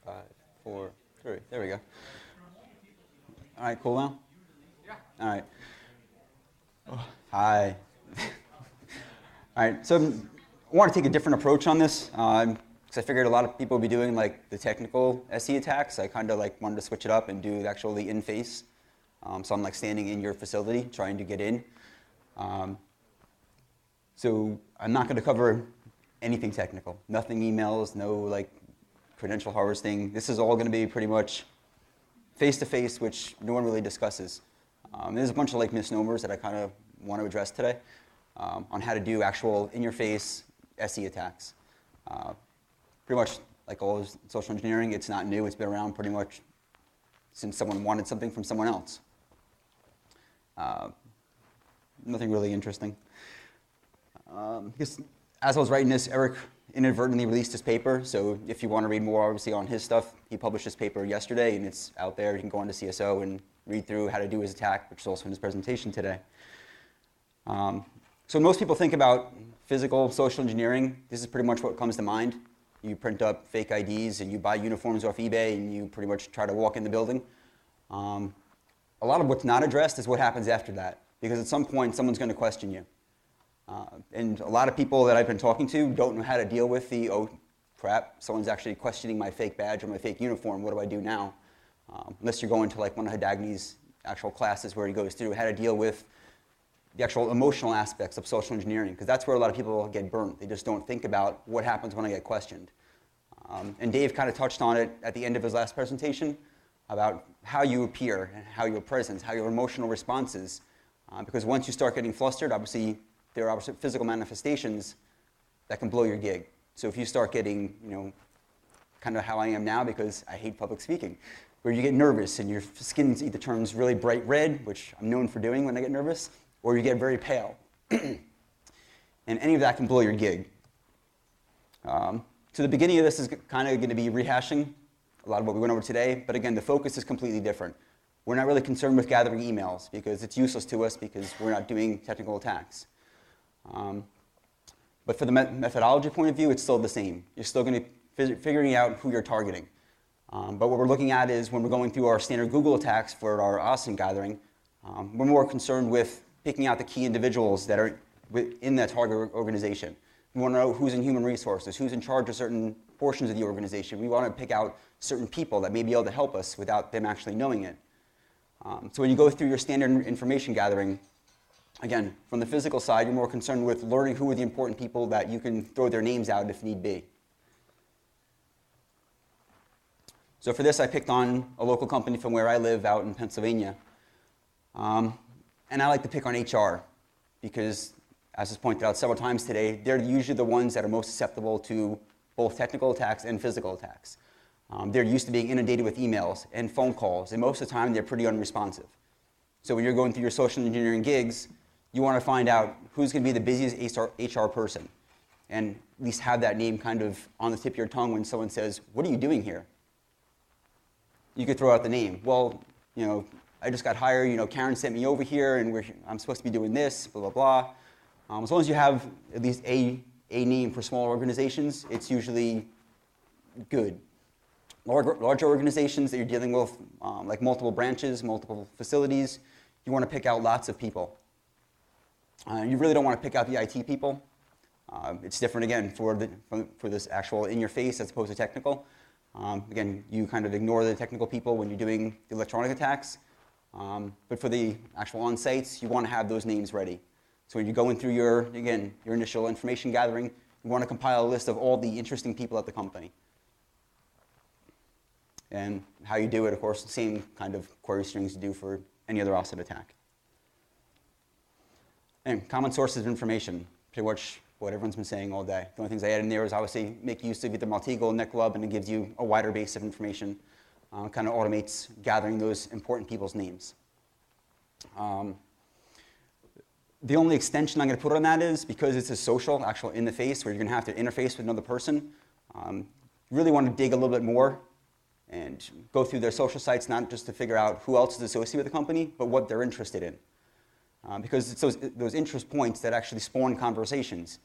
5, 4, 3. There we go. All right, cool now? Yeah. All right. Oh, hi. All right, so I want to take a different approach on this because I figured a lot of people would be doing like the technical SE attacks. I kind of like wanted to switch it up and do actually in-face. So I'm like standing in your facility trying to get in. So I'm not going to cover anything technical. Nothing emails, no like credential harvesting. This is all going to be pretty much face-to-face, which no one really discusses. There's a bunch of like misnomers that I kind of want to address today on how to do actual in-your-face SE attacks. Pretty much like all social engineering, it's not new. It's been around pretty much since someone wanted something from someone else. Nothing really interesting. Because as I was writing this, Eric inadvertently released his paper. So if you want to read more, obviously, on his stuff, he published his paper yesterday, and it's out there. You can go on to CSO and read through how to do his attack, which is also in his presentation today. So most people think about physical social engineering. This is pretty much what comes to mind. You print up fake IDs, and you buy uniforms off eBay, and you pretty much try to walk in the building. A lot of what's not addressed is what happens after that, because at some point, someone's going to question you. And a lot of people that I've been talking to don't know how to deal with the, oh crap, someone's actually questioning my fake badge or my fake uniform, what do I do now? Unless you're going to like one of Hadagny's actual classes where he goes through how to deal with the actual emotional aspects of social engineering, because that's where a lot of people get burnt. They just don't think about what happens when I get questioned. And Dave kind of touched on it at the end of his last presentation about how you appear, and how your presence, how your emotional responses, because once you start getting flustered, obviously, there are physical manifestations that can blow your gig. So if you start getting, kind of how I am now, because I hate public speaking, where you get nervous and your skin either turns really bright red, which I'm known for doing when I get nervous, or you get very pale. And any of that can blow your gig. So the beginning of this is kind of going to be rehashing a lot of what we went over today, but again, the focus is completely different. We're not really concerned with gathering emails because it's useless to us because we're not doing technical attacks. But for the methodology point of view, it's still the same. You're still going to figuring out who you're targeting. But what we're looking at is when we're going through our standard Google attacks for our ASIN gathering, we're more concerned with picking out the key individuals that are in that target organization. We want to know who's in human resources, who's in charge of certain portions of the organization. We want to pick out certain people that may be able to help us without them actually knowing it. So when you go through your standard information gathering, again, from the physical side, you're more concerned with learning who are the important people that you can throw their names out if need be. So for this, I picked on a local company from where I live out in Pennsylvania. And I like to pick on HR because, as was pointed out several times today, they're usually the ones that are most susceptible to both technical attacks and physical attacks. They're used to being inundated with emails and phone calls, and most of the time, they're pretty unresponsive. So when you're going through your social engineering gigs, you want to find out who's going to be the busiest HR person and at least have that name kind of on the tip of your tongue when someone says, what are you doing here? You could throw out the name. Well, I just got hired, Karen sent me over here and I'm supposed to be doing this, blah, blah, blah. As long as you have at least a name for small organizations, it's usually good. Larger organizations that you're dealing with, like multiple branches, multiple facilities, you want to pick out lots of people. You really don't want to pick out the IT people. It's different, again, for this actual in-your-face as opposed to technical. Again, you kind of ignore the technical people when you're doing the electronic attacks. But for the actual on-sites, you want to have those names ready. So when you're going through your initial information gathering, you want to compile a list of all the interesting people at the company. And how you do it, of course, the same kind of query strings you do for any other offset attack. And common sources of information, pretty much what everyone's been saying all day. The only things I add in there is obviously make use of either Maltego, NetGlove, and it gives you a wider base of information. Kind of automates gathering those important people's names. The only extension I'm going to put on that is because it's a social, actual in the face, where you're going to have to interface with another person. You really want to dig a little bit more and go through their social sites, not just to figure out who else is associated with the company, but what they're interested in. Because it's those interest points that actually spawn conversations.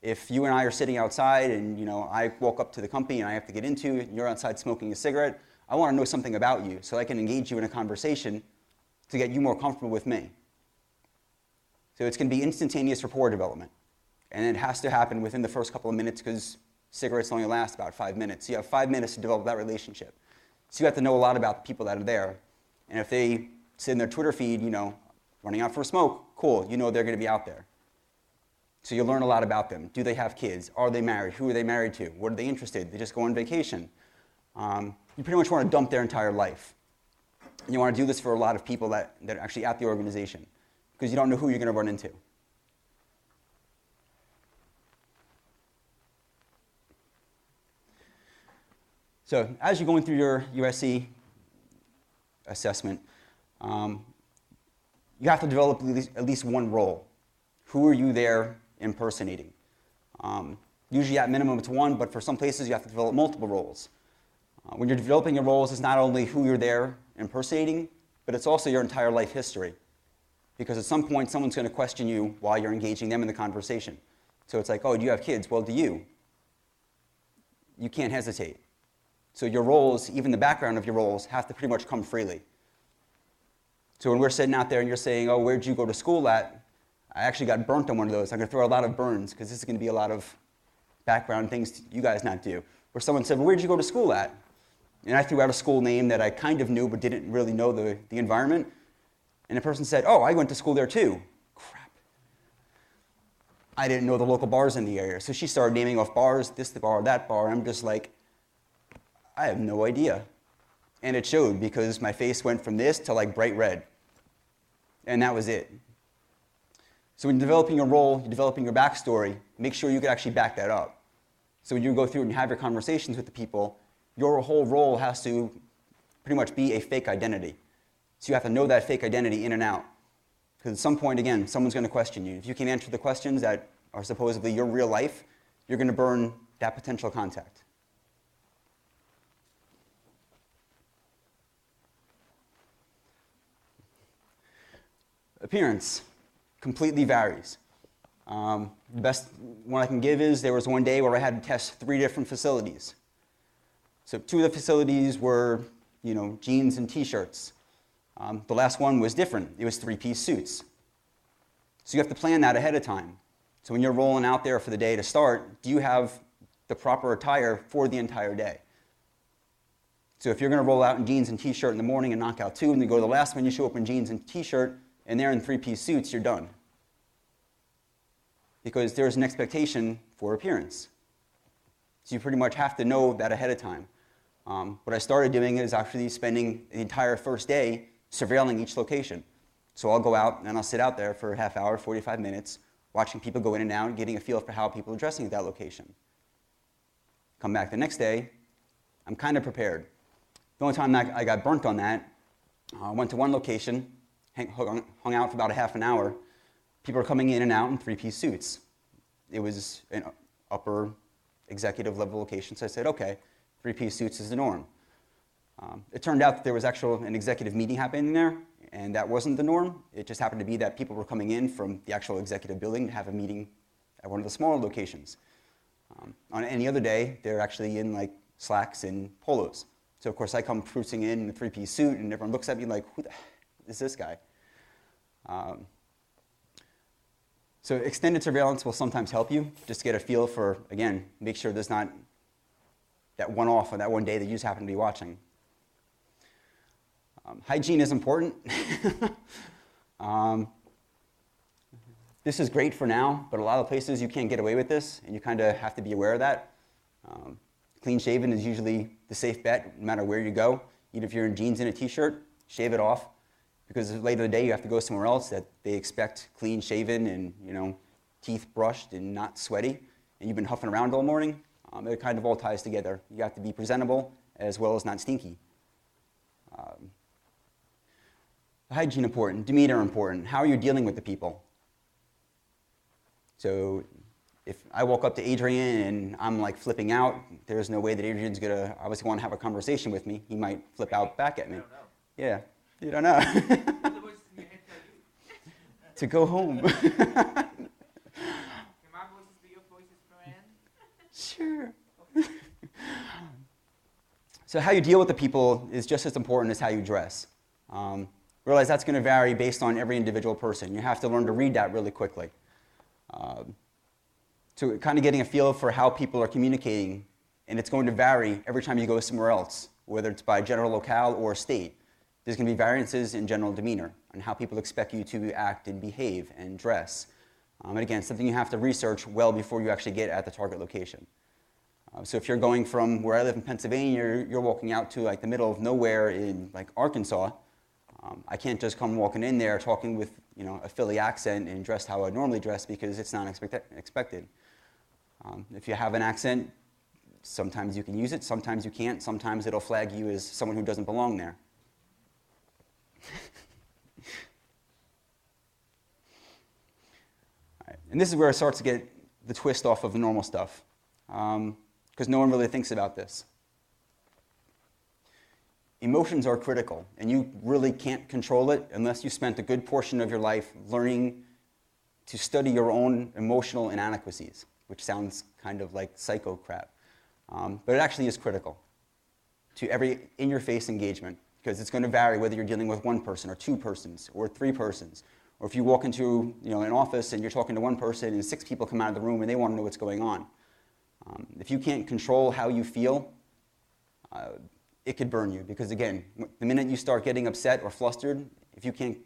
If you and I are sitting outside and I walk up to the company and I have to get into it and you're outside smoking a cigarette, I want to know something about you so I can engage you in a conversation to get you more comfortable with me. So it's going to be instantaneous rapport development. And it has to happen within the first couple of minutes because cigarettes only last about 5 minutes. So you have 5 minutes to develop that relationship. So you have to know a lot about the people that are there. And if they sit in their Twitter feed, running out for a smoke, cool, they're going to be out there. So you'll learn a lot about them. Do they have kids? Are they married? Who are they married to? What are they interested in? They just go on vacation. You pretty much want to dump their entire life. And you want to do this for a lot of people that are actually at the organization because you don't know who you're going to run into. So as you're going through your USC assessment, you have to develop at least one role. Who are you there impersonating? Usually at minimum it's one, but for some places you have to develop multiple roles. When you're developing your roles, it's not only who you're there impersonating, but it's also your entire life history. Because at some point someone's going to question you while you're engaging them in the conversation. So it's like, oh, do you have kids? Well, do you? You can't hesitate. So your roles, even the background of your roles, have to pretty much come freely. So when we're sitting out there and you're saying, oh, where'd you go to school at? I actually got burnt on one of those. I'm going to throw a lot of burns because this is going to be a lot of background things you guys not do. Where someone said, well, where'd you go to school at? And I threw out a school name that I kind of knew but didn't really know the environment. And the person said, oh, I went to school there too. Crap. I didn't know the local bars in the area. So she started naming off bars, this bar, that bar. I'm just like, I have no idea. And it showed because my face went from this to like bright red. And that was it. So when you're developing your role, you're developing your backstory, make sure you can actually back that up. So when you go through and have your conversations with the people, your whole role has to pretty much be a fake identity. So you have to know that fake identity in and out. Because at some point, again, someone's going to question you. If you can answer the questions that are supposedly your real life, you're going to burn that potential contact. Appearance completely varies. The best one I can give is there was one day where I had to test 3 different facilities. So 2 of the facilities were, jeans and T-shirts. The last one was different. It was 3-piece suits. So you have to plan that ahead of time. So when you're rolling out there for the day to start, do you have the proper attire for the entire day? So if you're going to roll out in jeans and T-shirt in the morning and knock out 2, and then go to the last one, you show up in jeans and T-shirt, and they're in 3-piece suits, you're done. Because there's an expectation for appearance. So you pretty much have to know that ahead of time. What I started doing is actually spending the entire first day surveilling each location. So I'll go out and I'll sit out there for a half hour, 45 minutes, watching people go in and out, getting a feel for how people are dressing at that location. Come back the next day, I'm kind of prepared. The only time that I got burnt on that, I went to one location, hung out for about a half an hour. People were coming in and out in 3-piece suits. It was an upper executive level location, so I said, okay, 3-piece suits is the norm. It turned out that there was actually an executive meeting happening there, and that wasn't the norm. It just happened to be that people were coming in from the actual executive building to have a meeting at one of the smaller locations. On any other day, they're actually in like slacks and polos. So of course I come cruising in a 3-piece suit, and everyone looks at me like, who the heck is this guy? So extended surveillance will sometimes help you just to get a feel for, again, make sure there's not that one-off on that one day that you just happen to be watching. Hygiene is important. This is great for now, but a lot of places you can't get away with this, and you kind of have to be aware of that. Clean shaven is usually the safe bet, no matter where you go. Even if you're in jeans and a T-shirt, shave it off, because later in the day you have to go somewhere else that they expect clean shaven and teeth brushed and not sweaty, and you've been huffing around all morning. It kind of all ties together. You have to be presentable as well as not stinky. Hygiene important, demeanor important. How are you dealing with the people? So if I walk up to Adrian and I'm like flipping out, there's no way that Adrian's gonna obviously want to have a conversation with me. He might flip out back at me. I don't know. Yeah, you don't know. The voices in your head tell you. To go home. Can my voices be your voices Sure. So how you deal with the people is just as important as how you dress. Realize that's going to vary based on every individual person. You have to learn to read that really quickly. So kind of getting a feel for how people are communicating, and it's going to vary every time you go somewhere else, whether it's by general locale or state. There's going to be variances in general demeanor and how people expect you to act and behave and dress. And again, something you have to research well before you actually get at the target location. So if you're going from where I live in Pennsylvania, you're walking out to like the middle of nowhere in like Arkansas, I can't just come walking in there talking with a Philly accent and dressed how I normally dress because it's not expected. If you have an accent, sometimes you can use it, sometimes you can't, sometimes it'll flag you as someone who doesn't belong there. All right. And this is where it starts to get the twist off of the normal stuff, because no one really thinks about this. Emotions are critical, and you really can't control it unless you spent a good portion of your life learning to study your own emotional inadequacies, which sounds kind of like psycho crap. But it actually is critical to every in-your-face engagement, because it's going to vary whether you're dealing with one person or two persons or three persons. Or if you walk into an office and you're talking to one person and 6 people come out of the room and they want to know what's going on. If you can't control how you feel, it could burn you, because again, the minute you start getting upset or flustered, if you can't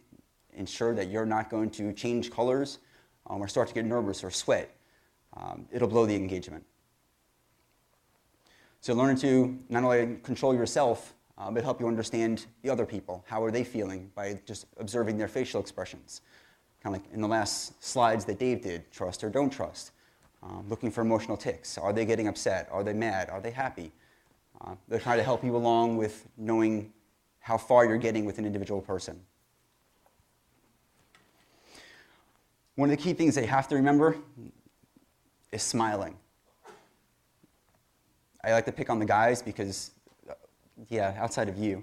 ensure that you're not going to change colors or start to get nervous or sweat, it'll blow the engagement. So learning to not only control yourself, but help you understand the other people. How are they feeling by just observing their facial expressions? Kind of like in the last slides that Dave did, trust or don't trust. Looking for emotional tics. Are they getting upset? Are they mad? Are they happy? They're trying to help you along with knowing how far you're getting with an individual person. One of the key things they have to remember is smiling. I like to pick on the guys because, outside of you,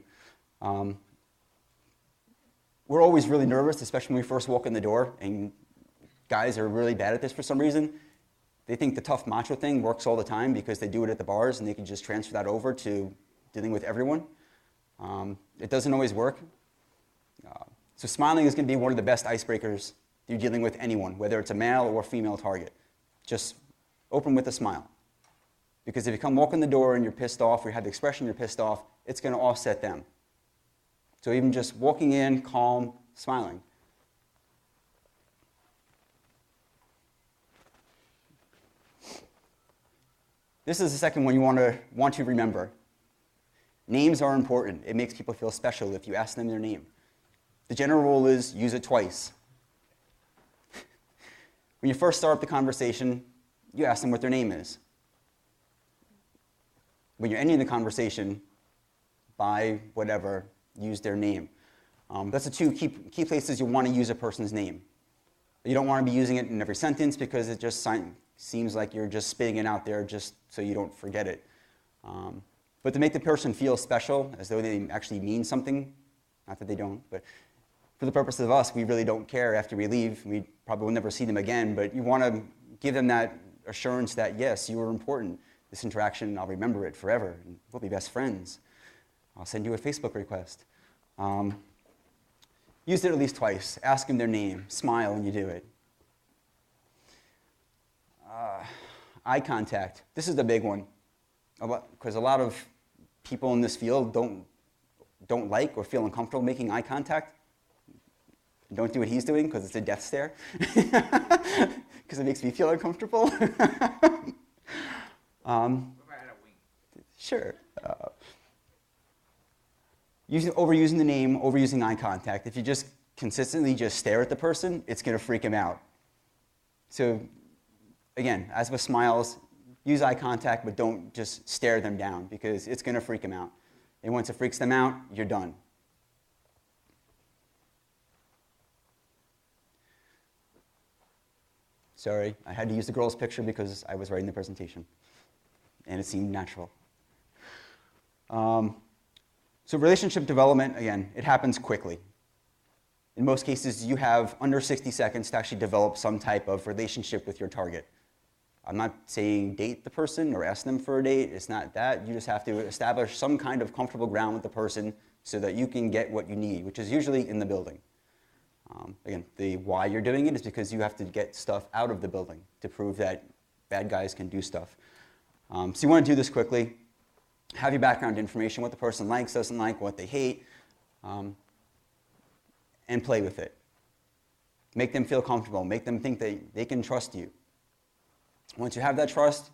we're always really nervous, especially when we first walk in the door, and guys are really bad at this for some reason. They think the tough macho thing works all the time because they do it at the bars and they can just transfer that over to dealing with everyone. It doesn't always work. So smiling is going to be one of the best icebreakers you're dealing with anyone, whether it's a male or female target. Just open with a smile. Because if you come walk in the door and you're pissed off, or you have the expression you're pissed off, it's going to offset them. So even just walking in, calm, smiling. This is the second one you want to remember. Names are important. It makes people feel special if you ask them their name. The general rule is use it twice. When you first start the conversation, you ask them what their name is. When you're ending the conversation, by whatever, use their name. That's the two key places you want to use a person's name. You don't want to be using it in every sentence because it just seems like you're just spitting it out there just so you don't forget it. But to make the person feel special, as though they actually mean something, not that they don't, but for the purpose of us, we really don't care after we leave. We probably will never see them again, but you want to give them that assurance that, yes, you were important. This interaction, I'll remember it forever, and we'll be best friends. I'll send you a Facebook request. Use it at least twice. Ask them their name. Smile when you do it. Eye contact. This is the big one, because a lot of people in this field don't like or feel uncomfortable making eye contact. Don't do what he's doing because it's a death stare, because it makes me feel uncomfortable. Sure. Overusing the name, overusing eye contact. If you just consistently just stare at the person, it's going to freak him out. So, again, as with smiles, use eye contact, but don't just stare them down because it's going to freak them out. And once it freaks them out, you're done. Sorry, I had to use the girl's picture because I was writing the presentation, and it seemed natural. So relationship development, again, it happens quickly. In most cases, you have under 60 seconds to actually develop some type of relationship with your target. I'm not saying date the person or ask them for a date. It's not that. You just have to establish some kind of comfortable ground with the person so that you can get what you need, which is usually in the building. Again, the why you're doing it is because you have to get stuff out of the building to prove that bad guys can do stuff. So you want to do this quickly. Have your background information, what the person likes, doesn't like, what they hate, and play with it. Make them feel comfortable. Make them think that they can trust you. Once you have that trust,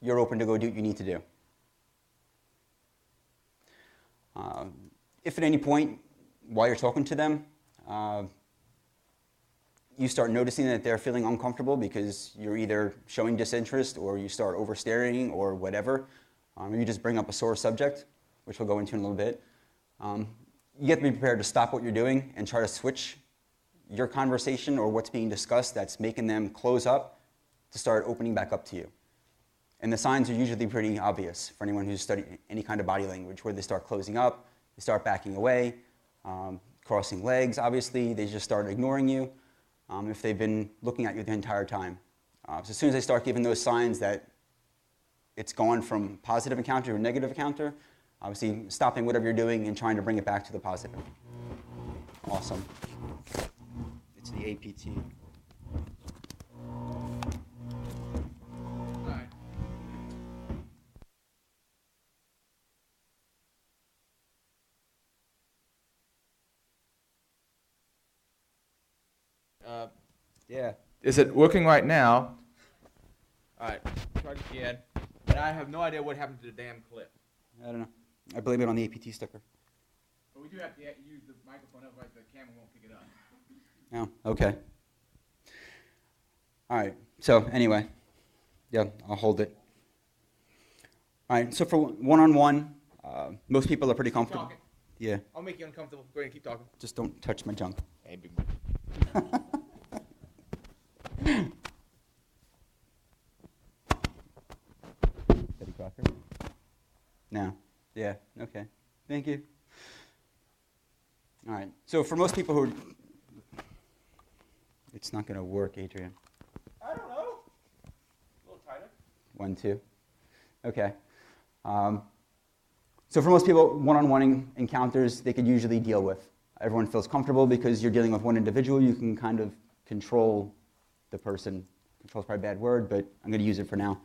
you're open to go do what you need to do. If at any point, while you're talking to them, you start noticing that they're feeling uncomfortable because you're either showing disinterest or you start overstaring or whatever, or you just bring up a sore subject, which we'll go into in a little bit, you have to be prepared to stop what you're doing and try to switch your conversation or what's being discussed that's making them close up to start opening back up to you. And the signs are usually pretty obvious for anyone who's studied any kind of body language, where they start closing up, they start backing away, crossing legs, obviously, they just start ignoring you if they've been looking at you the entire time. So as soon as they start giving those signs that it's gone from positive encounter to a negative encounter, obviously stopping whatever you're doing and trying to bring it back to the positive. Awesome. It's the APT. Yeah. Is it working right now? All right, try it again. And I have no idea what happened to the damn clip. I don't know. I blame it on the APT sticker. But we do have to use the microphone, otherwise the camera won't pick it up. Oh, okay. All right, so anyway, yeah, I'll hold it. All right, so for one-on-one, most people are pretty comfortable. Keep talking. Yeah. I'll make you uncomfortable. Go ahead and keep talking. Just don't touch my junk. Hey, big boy. Betty Crocker? No. Yeah, okay. Thank you. All right, so for most people who are... It's not going to work, Adrian. I don't know. A little tighter. 1, 2. Okay. So for most people, one-on-one encounters, they could usually deal with. Everyone feels comfortable because you're dealing with one individual. You can kind of control the person. Control is probably a bad word, but I'm going to use it for now.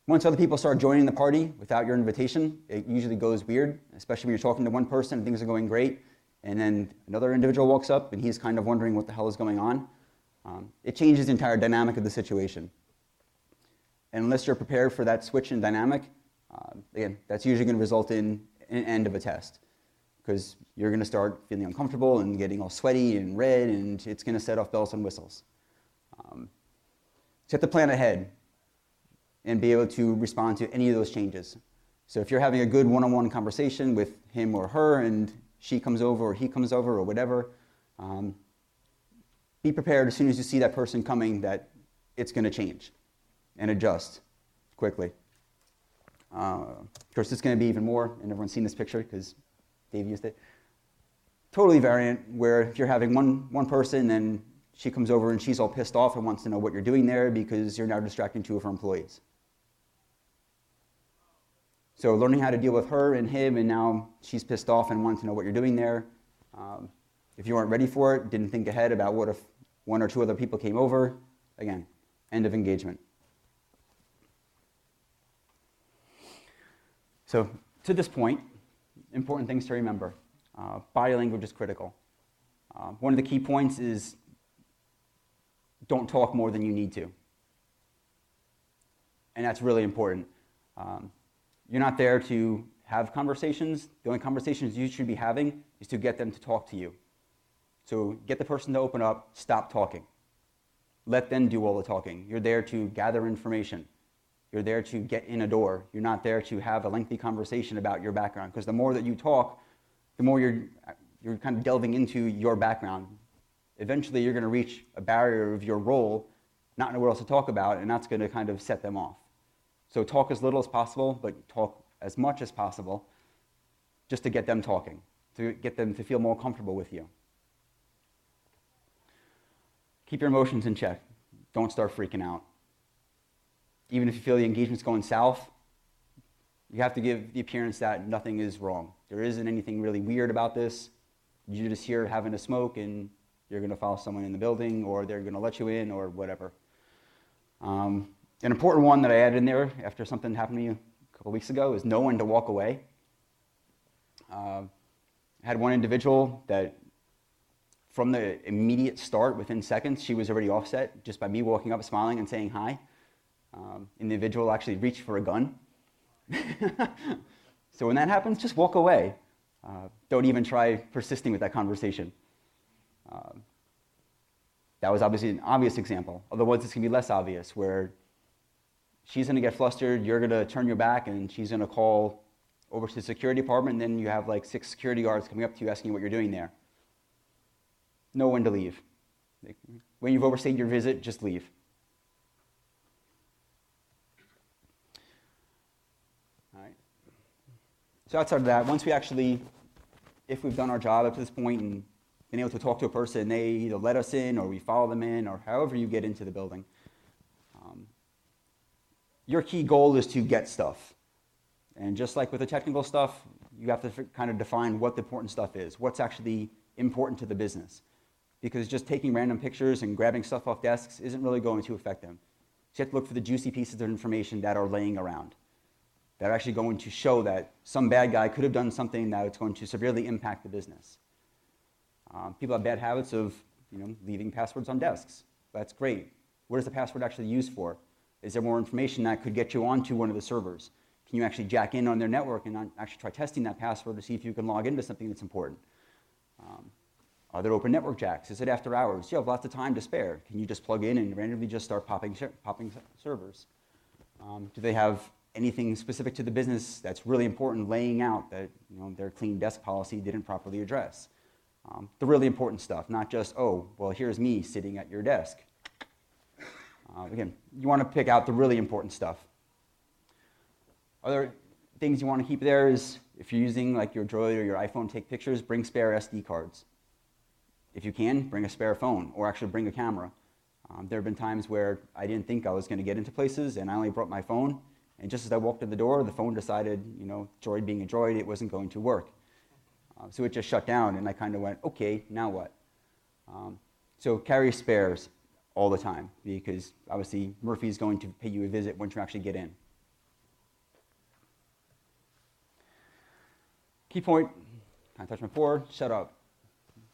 Once other people start joining the party without your invitation, it usually goes weird, especially when you're talking to one person and things are going great, and then another individual walks up and he's kind of wondering what the hell is going on. It changes the entire dynamic of the situation. And unless you're prepared for that switch in dynamic, again, that's usually going to result in an end of a test, because you're going to start feeling uncomfortable and getting all sweaty and red, and it's going to set off bells and whistles. So you have to plan ahead and be able to respond to any of those changes. So if you're having a good one-on-one conversation with him or her, and she comes over or he comes over or whatever, be prepared as soon as you see that person coming that it's going to change and adjust quickly. Of course, it's going to be even more, and everyone's seen this picture because Dave used it. Totally variant, where if you're having one person and she comes over and she's all pissed off and wants to know what you're doing there because you're now distracting 2 of her employees. So learning how to deal with her and him, and now she's pissed off and wants to know what you're doing there. If you weren't ready for it, didn't think ahead about what if 1 or 2 other people came over, again, end of engagement. So to this point, important things to remember. Body language is critical. One of the key points is don't talk more than you need to. And that's really important. You're not there to have conversations. The only conversations you should be having is to get them to talk to you. So get the person to open up, stop talking. Let them do all the talking. You're there to gather information. You're there to get in a door. You're not there to have a lengthy conversation about your background, because the more that you talk, the more you're kind of delving into your background. Eventually, you're going to reach a barrier of your role, not know what else to talk about, and that's going to kind of set them off. So talk as little as possible, but talk as much as possible just to get them talking, to get them to feel more comfortable with you. Keep your emotions in check. Don't start freaking out. Even if you feel the engagement's going south, you have to give the appearance that nothing is wrong. There isn't anything really weird about this. You're just here having a smoke and you're going to follow someone in the building or they're going to let you in or whatever. An important one that I added in there after something happened to me a couple weeks ago is know when to walk away. I had one individual that from the immediate start, within seconds, she was already offset just by me walking up, smiling, and saying hi. The individual actually reached for a gun. So when that happens, just walk away. Don't even try persisting with that conversation. That was obviously an obvious example. Other ones, it's going to be less obvious, where she's going to get flustered, you're going to turn your back, and she's going to call over to the security department, and then you have like 6 security guards coming up to you asking you what you're doing there. Know when to leave. When you've overstayed your visit, just leave. All right. So outside of that, once we actually, if we've done our job up to this point and been able to talk to a person, they either let us in or we follow them in or however you get into the building, your key goal is to get stuff. And just like with the technical stuff, you have to kind of define what the important stuff is, what's actually important to the business. Because just taking random pictures and grabbing stuff off desks isn't really going to affect them. So you have to look for the juicy pieces of information that are laying around, that are actually going to show that some bad guy could have done something that it's going to severely impact the business. People have bad habits of leaving passwords on desks. That's great. What is the password actually used for? Is there more information that could get you onto one of the servers? Can you actually jack in on their network and actually try testing that password to see if you can log into something that's important? Are there open network jacks? Is it after hours? You have lots of time to spare. Can you just plug in and randomly just start popping servers? Do they have anything specific to the business that's really important laying out that their clean desk policy didn't properly address? The really important stuff, not just, oh, well, here's me sitting at your desk. Again, you want to pick out the really important stuff. Other things you want to keep there is, if you're using like your Droid or your iPhone to take pictures, bring spare SD cards. If you can, bring a spare phone or actually bring a camera. There have been times where I didn't think I was going to get into places and I only brought my phone, and just as I walked to the door, the phone decided, Droid being a Droid, it wasn't going to work. So it just shut down and I kind of went, okay, now what? So carry spares all the time, because obviously Murphy's going to pay you a visit once you actually get in. Key point, kind of touched on before, shut up.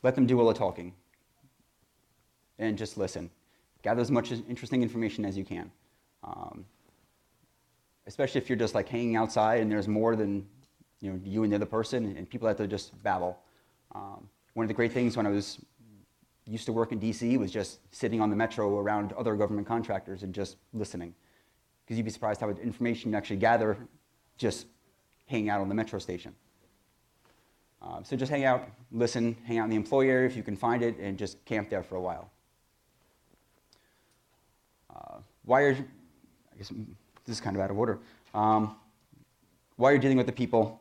Let them do all the talking. And just listen. Gather as much interesting information as you can. Especially if you're just like hanging outside and there's more than you and the other person, and people have to just babble. One of the great things when I was used to work in DC was just sitting on the metro around other government contractors and just listening. Because you'd be surprised how much information you actually gather just hanging out on the metro station. So just hang out, listen, hang out in the employee area if you can find it, and just camp there for a while. I guess this is kind of out of order. While you're dealing with the people,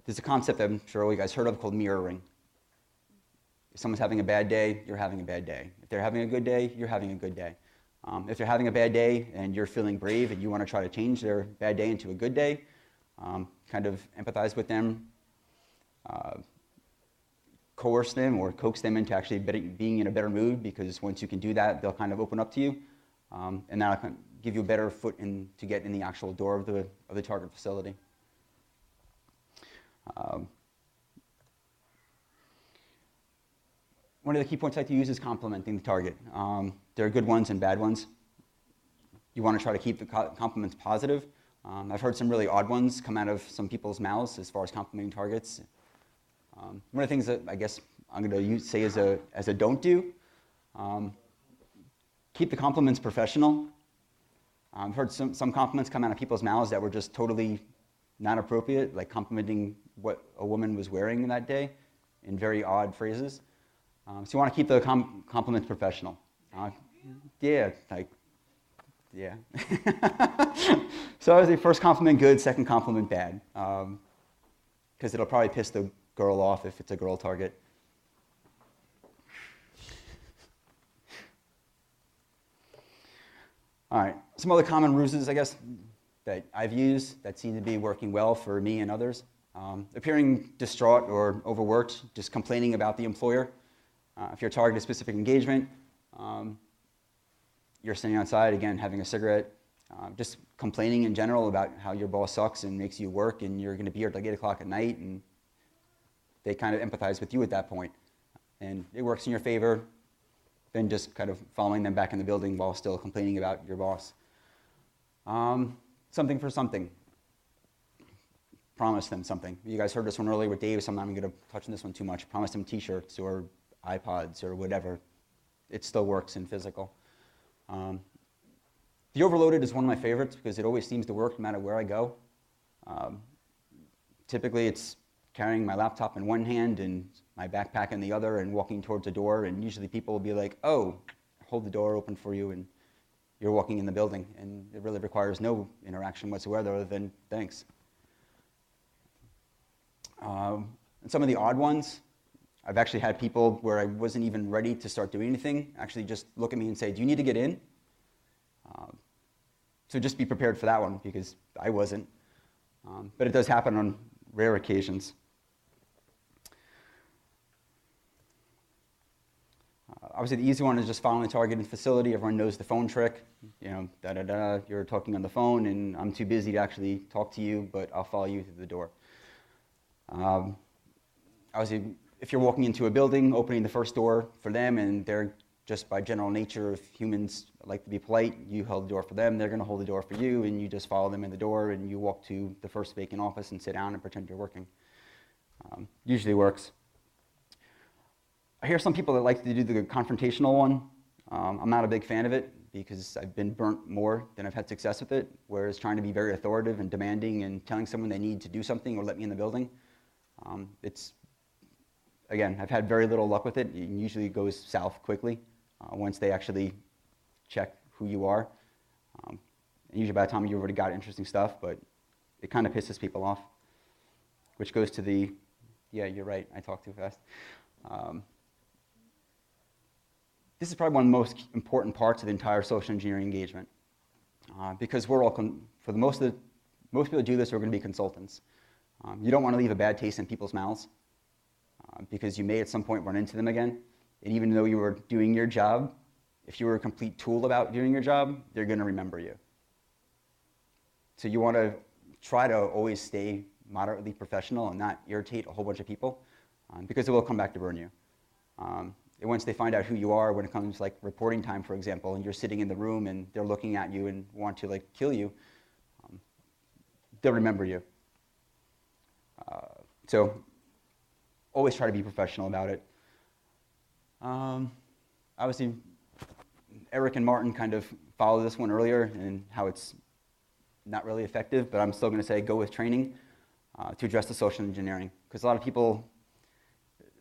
there's a concept that I'm sure all you guys heard of called mirroring. If someone's having a bad day, you're having a bad day. If they're having a good day, you're having a good day. If they're having a bad day and you're feeling brave and you want to try to change their bad day into a good day, kind of empathize with them, coerce them or coax them into actually being in a better mood, because once you can do that, they'll kind of open up to you, and that'll kind of give you a better foot in to get in the actual door of the target facility. One of the key points I like to use is complimenting the target. There are good ones and bad ones. You want to try to keep the compliments positive. I've heard some really odd ones come out of some people's mouths as far as complimenting targets. One of the things that I guess I'm going to say as a don't do, keep the compliments professional. I've heard some compliments come out of people's mouths that were just totally not appropriate, like complimenting what a woman was wearing that day in very odd phrases. So you want to keep the compliments professional. Yeah. So as the first compliment good, second compliment bad, because it'll probably piss the girl off if it's a girl target. All right, some other common ruses, I guess, that I've used that seem to be working well for me and others. Appearing distraught or overworked, just complaining about the employer. If you're targeting a specific engagement, you're sitting outside, again, having a cigarette, just complaining in general about how your boss sucks and makes you work and you're going to be here till 8 o'clock at night, and they kind of empathize with you at that point. And it works in your favor, then just kind of following them back in the building while still complaining about your boss. Something for something. Promise them something. You guys heard this one earlier with Dave, so I'm not going to touch on this one too much. Promise them t-shirts or iPods or whatever. It still works in physical. The overloaded is one of my favorites because it always seems to work no matter where I go. Typically it's carrying my laptop in one hand and my backpack in the other and walking towards a door, and usually people will be like, oh, hold the door open for you, and you're walking in the building, and it really requires no interaction whatsoever other than thanks. And some of the odd ones, I've actually had people where I wasn't even ready to start doing anything actually just look at me and say, do you need to get in? So just be prepared for that one because I wasn't. But it does happen on rare occasions. Obviously, the easy one is just following the targeted facility. Everyone knows the phone trick. You know, da-da-da, you're talking on the phone, and I'm too busy to actually talk to you, but I'll follow you through the door. Obviously, if you're walking into a building, opening the first door for them, and they're just by general nature, if humans like to be polite, you hold the door for them, they're going to hold the door for you, and you just follow them in the door, and you walk to the first vacant office and sit down and pretend you're working. Usually works. I hear some people that like to do the confrontational one. I'm not a big fan of it because I've been burnt more than I've had success with it, whereas trying to be very authoritative and demanding and telling someone they need to do something or let me in the building, again, I've had very little luck with it. It usually goes south quickly once they actually check who you are. And usually by the time you've already got interesting stuff, but it kind of pisses people off, which goes to the, yeah, you're right, I talk too fast. This is probably one of the most important parts of the entire social engineering engagement because we're all, most people who do this are going to be consultants. You don't want to leave a bad taste in people's mouths because you may at some point run into them again. And even though you were doing your job, if you were a complete tool about doing your job, they're going to remember you. So you want to try to always stay moderately professional and not irritate a whole bunch of people because it will come back to burn you. And once they find out who you are, when it comes like reporting time, for example, and you're sitting in the room and they're looking at you and want to like kill you, they'll remember you. So always try to be professional about it. Obviously, Eric and Martin kind of followed this one earlier and how it's not really effective, but I'm still going to say go with training to address the social engineering because a lot of people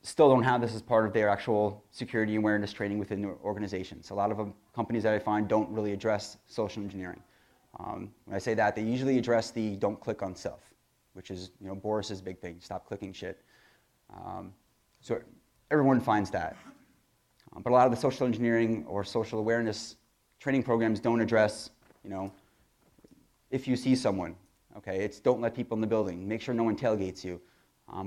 still don't have this as part of their actual security awareness training within their organizations. A lot of companies that I find don't really address social engineering. When I say that, they usually address the don't click on stuff, which is Boris's big thing, stop clicking shit. So everyone finds that. But a lot of the social engineering or social awareness training programs don't address, if you see someone, okay, it's don't let people in the building, make sure no one tailgates you.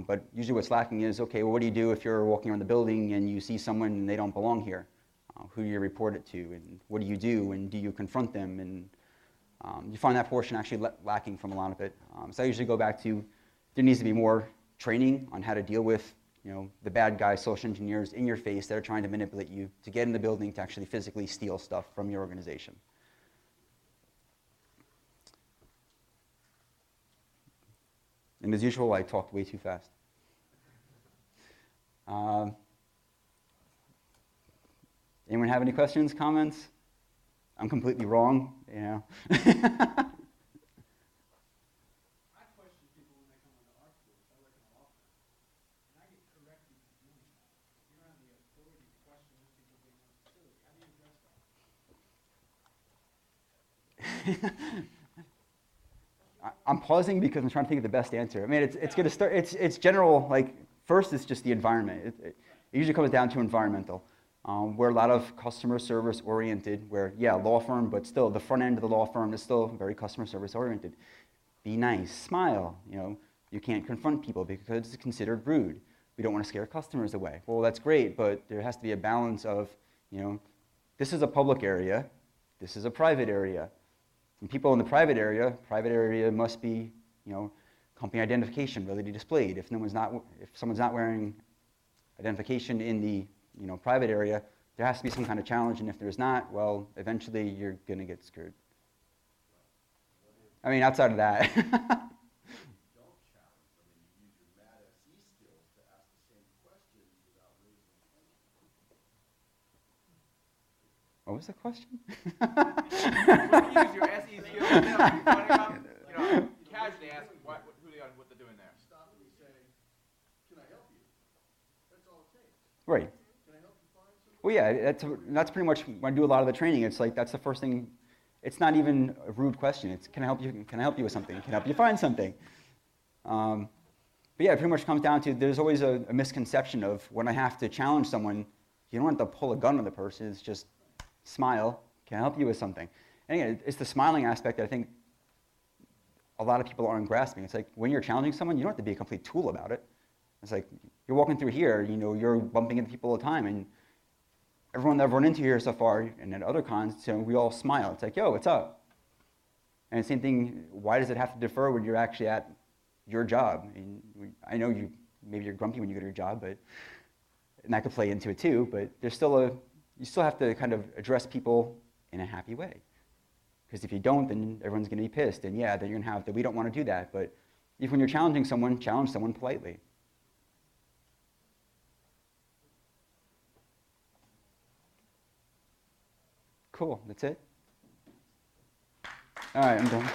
But usually what's lacking is, okay, well, what do you do if you're walking around the building and you see someone and they don't belong here? Who do you report it to? And what do you do? And do you confront them? And you find that portion actually lacking from a lot of it. So I usually go back to there needs to be more training on how to deal with the bad guys, social engineers in your face that are trying to manipulate you to get in the building to actually physically steal stuff from your organization. And as usual, I talked way too fast. Anyone have any questions, comments? I'm completely wrong, I question people when they come onto our course. I work in a law firm, and I get corrected for doing that. You don't have the authority to question those people being on the facility. How do you address that? I'm pausing because I'm trying to think of the best answer. I mean, it's going to start. It's general. Like first, it's just the environment. It usually comes down to environmental. We're a lot of customer service oriented, where, yeah, law firm, but still the front end of the law firm is still very customer service oriented. Be nice, smile, you know. You can't confront people because it's considered rude. We don't want to scare customers away. Well, that's great, but there has to be a balance of, you know, this is a public area, this is a private area. And people in the private area must be, you know, company identification readily displayed. If someone's not wearing identification in the, you know, private area, there has to be some kind of challenge, and if there's not, well, eventually you're going to get screwed. I mean, outside of that. What was the question? When you use your SE skills, casually ask who they are and what they're doing there. Stop and say, can I help you? That's all it takes. Right. Can I help you find something? Well, yeah, that's pretty much when I do a lot of the training. It's like that's the first thing. It's not even a rude question. It's can I help you? Can I help you with something? Can I help you find something? But yeah, it pretty much comes down to there's always a misconception of when I have to challenge someone, you don't have to pull a gun on the person. It's just smile. Can I help you with something? And again, it's the smiling aspect that I think a lot of people aren't grasping. It's like when you're challenging someone, you don't have to be a complete tool about it. It's like you're walking through here, you know, you're bumping into people all the time, and everyone that I've run into here so far, and at other cons, so we all smile. It's like, yo, what's up? And same thing, why does it have to defer when you're actually at your job? I know maybe you're grumpy when you go to your job, and that could play into it too, but you still have to kind of address people in a happy way. Because if you don't, then everyone's going to be pissed, and yeah, then you're going to have we don't want to do that, but if when you're challenging someone, challenge someone politely. Cool, that's it? All right, I'm done.